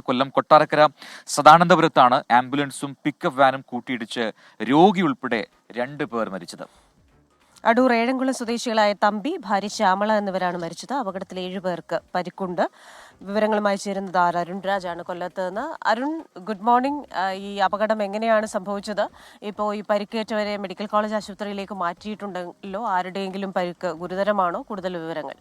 Kollam Kottarakkara സദാനന്ദപുരത്താണ് ആംബുലൻസും pickup വാനും കൂട്ടിയിടിച്ച് രോഗി ഉൾപ്പെടെ 2 പേർ മരിച്ചത്. അടൂർ ഏഴംകുളം സ്വദേശികളായ തമ്പി, ഭാര്യ ശ്യാമള എന്നിവരാണ് മരിച്ചത്. അപകടത്തിൽ 7 പേർക്ക് പരിക്കുണ്ട്. വിവരങ്ങളുമായി ചേരുന്നത് അരുൺ രാജാണ് കൊല്ലത്ത് നിന്ന്. Arun, good morning. ഈ അപകടം എങ്ങനെയാണ് സംഭവിച്ചത്? ഇപ്പോൾ ഈ പരിക്കേറ്റവരെ മെഡിക്കൽ കോളേജ് ആശുപത്രിയിലേക്ക് മാറ്റിയിട്ടുണ്ടല്ലോ. ആരുടെയെങ്കിലും പരിക്ക് ഗുരുതരമാണോ? കൂടുതൽ വിവരങ്ങൾ.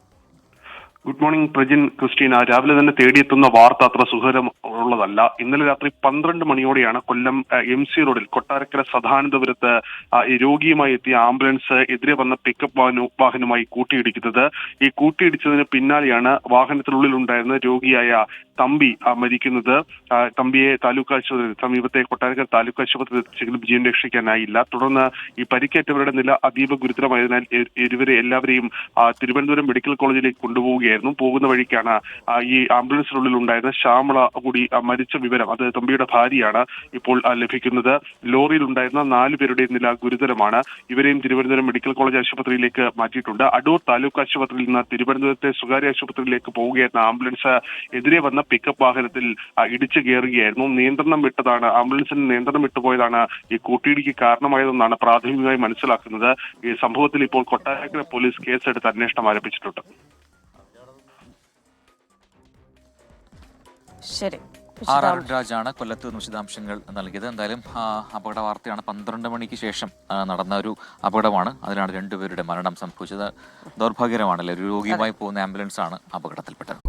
Good morning Prajin, Christina. രാവിലെ തന്നെ തേടിയെത്തുന്ന വാർത്ത അത്ര സുഖകരമുള്ളതല്ല. ഇന്നലെ രാത്രി 12 മണിയോടെയാണ് കൊല്ലം MC റോഡിൽ കൊട്ടാരക്കര സദാനന്ദപുരത്ത് രോഗിയുമായി എത്തിയ ആംബുലൻസ് എതിരെ വന്ന പിക്കപ്പ് വാഹനവുമായി കൂട്ടിയിടിക്കുന്നത്. ഈ കൂട്ടിയിടിച്ചതിന് പിന്നാലെയാണ് വാഹനത്തിനുള്ളിൽ ഉണ്ടായിരുന്ന രോഗിയായ തമ്പി മരിക്കുന്നത്. തമ്പിയെ താലൂക്ക് ആശുപത്രി സമീപത്തെ കൊട്ടാരക്കര താലൂക്ക് ആശുപത്രിയിൽ എത്തിച്ചെങ്കിലും ജീവൻ രക്ഷിക്കാനായില്ല. തുടർന്ന് ഈ പരിക്കേറ്റവരുടെ നില അതീവ ഗുരുതരമായതിനാൽ എല്ലാവരെയും തിരുവനന്തപുരം മെഡിക്കൽ കോളേജിലേക്ക് കൊണ്ടുപോവുകയായിരുന്നു. പോകുന്ന വഴിക്കാണ് ഈ ആംബുലൻസിനുള്ളിൽ ഉണ്ടായിരുന്ന ശ്യാമള കൂടി മരിച്ച വിവരം, അത് തമ്പിയുടെ ഭാര്യയാണ്, ഇപ്പോൾ ലഭിക്കുന്നത്. ലോറിയിൽ ഉണ്ടായിരുന്ന 4 പേരുടെയും നില ഗുരുതരമാണ്. ഇവരെയും തിരുവനന്തപുരം മെഡിക്കൽ കോളേജ് ആശുപത്രിയിലേക്ക് മാറ്റിയിട്ടുണ്ട്. അടൂർ താലൂക്ക് ആശുപത്രിയിൽ നിന്ന് തിരുവനന്തപുരത്തെ സ്വകാര്യ ആശുപത്രിയിലേക്ക് പോവുകയായിരുന്ന ആംബുലൻസ് എതിരെ വന്ന പിക്കപ്പ് വാഹനത്തിൽ ഇടിച്ചു കയറുകയായിരുന്നു. ആംബുലൻസിന് നിയന്ത്രണം വിട്ടുപോയതാണ് ഈ കൂട്ടിയിടിക്ക് കാരണമായതെന്നാണ് പ്രാഥമികമായി മനസ്സിലാക്കുന്നത്. ഈ സംഭവത്തിൽ ഇപ്പോൾ കൊട്ടാരക്കര പോലീസ് കേസെടുത്ത് അന്വേഷണം ആരംഭിച്ചിട്ടുണ്ട്. ശരി, അരുൺ രാജാണ് കൊല്ലത്ത് നിന്ന് വിശദാംശങ്ങൾ നൽകിയത്. എന്തായാലും അപകട വാർത്തയാണ്. 12 മണിക്ക് ശേഷം നടന്ന ഒരു അപകടമാണ്. അതിലാണ് 2 പേരുടെ മരണം സംഭവിച്ചത്. ദൗർഭാഗ്യകരമാണല്ലേ, ഒരു രോഗിയുമായി പോകുന്ന ആംബുലൻസ് ആണ് അപകടത്തിൽപ്പെട്ടത്.